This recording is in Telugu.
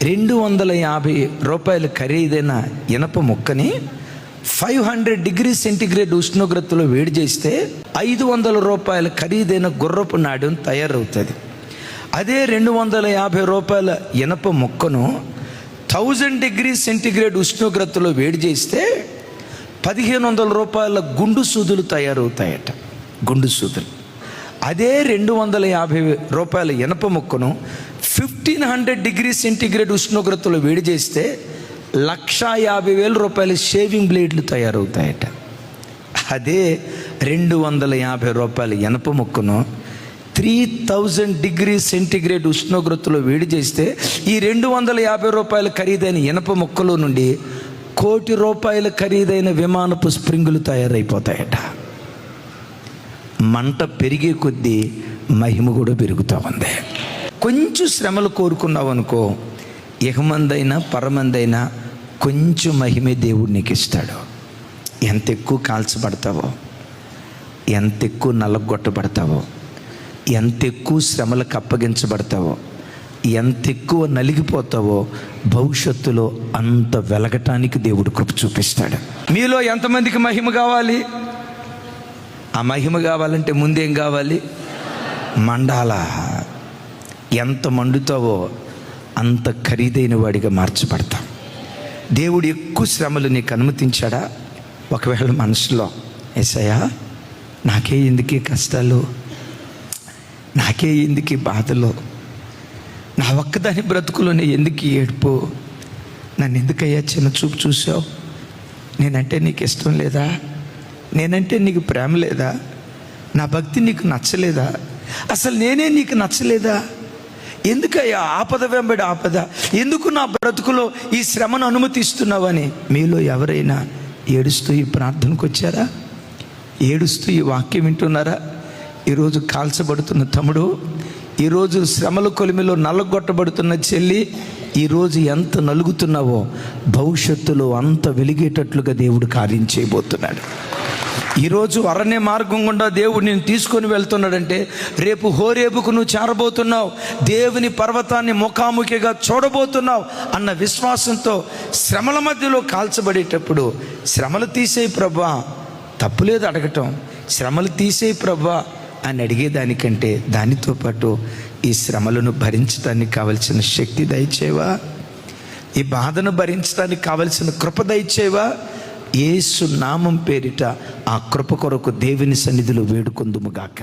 250 రూపాయలు ఖరీదైన ఇనప ముక్కని 500 డిగ్రీ సెంటిగ్రేడ్ ఉష్ణోగ్రతలో వేడి చేస్తే 500 రూపాయల ఖరీదైన గుర్రపు నాడెం తయారవుతుంది. అదే 250 రూపాయల ఇనప ముక్కను 1000 డిగ్రీ సెంటిగ్రేడ్ ఉష్ణోగ్రతలో వేడి చేస్తే 1500 రూపాయల గుండు సూదులు తయారవుతాయట. గుండు సూదులు. అదే 250 రూపాయల ఇనప ముక్కను 1500 డిగ్రీ సెంటిగ్రేడ్ ఉష్ణోగ్రతలో వేడి చేస్తే 1,50,000 రూపాయల షేవింగ్ బ్లేడ్లు తయారవుతాయట. అదే 250 రూపాయల ఇనప ముక్కను 3000 డిగ్రీ సెంటిగ్రేడ్ ఉష్ణోగ్రతలో వేడి చేస్తే ఈ 250 రూపాయల ఖరీదైన ఇనప ముక్కలో నుండి 1,00,00,000 రూపాయల ఖరీదైన విమానపు స్ప్రింగులు తయారైపోతాయట. మంట పెరిగే కొద్దీ మహిమ కూడా పెరుగుతూ ఉంది. కొంచెం శ్రమలు కోరుకున్నావు అనుకో, ఇహమందైనా పరమందైనా కొంచెం మహిమే దేవుడు నీకు ఇస్తాడు. ఎంత ఎక్కువ కాల్చబడతావో, ఎంత ఎక్కువ నలగొట్టబడతావో, ఎంత ఎక్కువ శ్రమలకు అప్పగించబడతావో, ఎంత ఎక్కువ నలిగిపోతావో భవిష్యత్తులో అంత వెలగటానికి దేవుడు కృప చూపిస్తాడు. మీలో ఎంతమందికి మహిమ కావాలి? ఆ మహిమ కావాలంటే ముందేం కావాలి? మండాల. ఎంత మండుతావో అంత ఖరీదైన వాడిగా మార్చబడతాం. దేవుడు ఎక్కువ శ్రమలు నీకు అనుమతించాడా? ఒకవేళ మనసులో యేసయ్యా నాకే ఎందుకే కష్టాలు, నాకే ఎందుకు బాధలు, నా ఒక్కదాని బ్రతుకులోనే ఎందుకు ఏడుపు, నన్ను ఎందుకయ్యా చిన్న చూపు చూసావు, నేనంటే నీకు ఇష్టం లేదా, నేనంటే నీకు ప్రేమ లేదా, నా భక్తి నీకు నచ్చలేదా, అసలు నేనే నీకు నచ్చలేదా, ఎందుకయ్యా ఆపద వెంబడి ఆపద, ఎందుకు నా బ్రతుకులో ఈ శ్రమను అనుమతిస్తున్నావని మీలో ఎవరైనా ఏడుస్తూ ఈ ప్రార్థనకు వచ్చారా? ఏడుస్తూ ఈ వాక్యం వింటున్నారా? ఈరోజు కాల్చబడుతున్న తమ్ముడు, ఈరోజు శ్రమల కొలిమిలో నల్లగొట్టబడుతున్న చెల్లి, ఈరోజు ఎంత నలుగుతున్నావో భవిష్యత్తులో అంత వెలిగేటట్లుగా దేవుడు కార్యం చేయబోతున్నాడు. ఈరోజు అరణ్య మార్గం గుండా దేవుడు నేను తీసుకొని వెళ్తున్నాడంటే రేపు హోరేబుకు నువ్వు చేరబోతున్నావు, దేవుని పర్వతాన్ని ముఖాముఖిగా చూడబోతున్నావు అన్న విశ్వాసంతో శ్రమల మధ్యలో కాల్చబడేటప్పుడు శ్రమలు తీసేయి ప్రభా, తప్పులేదు అడగటం, శ్రమలు తీసేయి ప్రభా అని అడిగేదానికంటే దానితో పాటు ఈ శ్రమలను భరించడానికి కావలసిన శక్తి దయచేవా, ఈ బాధను భరించడానికి కావలసిన కృప దయచేవా. యేసు నామం పేరిట ఆ కృప కొరకు దేవుని సన్నిధిలో వేడుకొందుముగాక.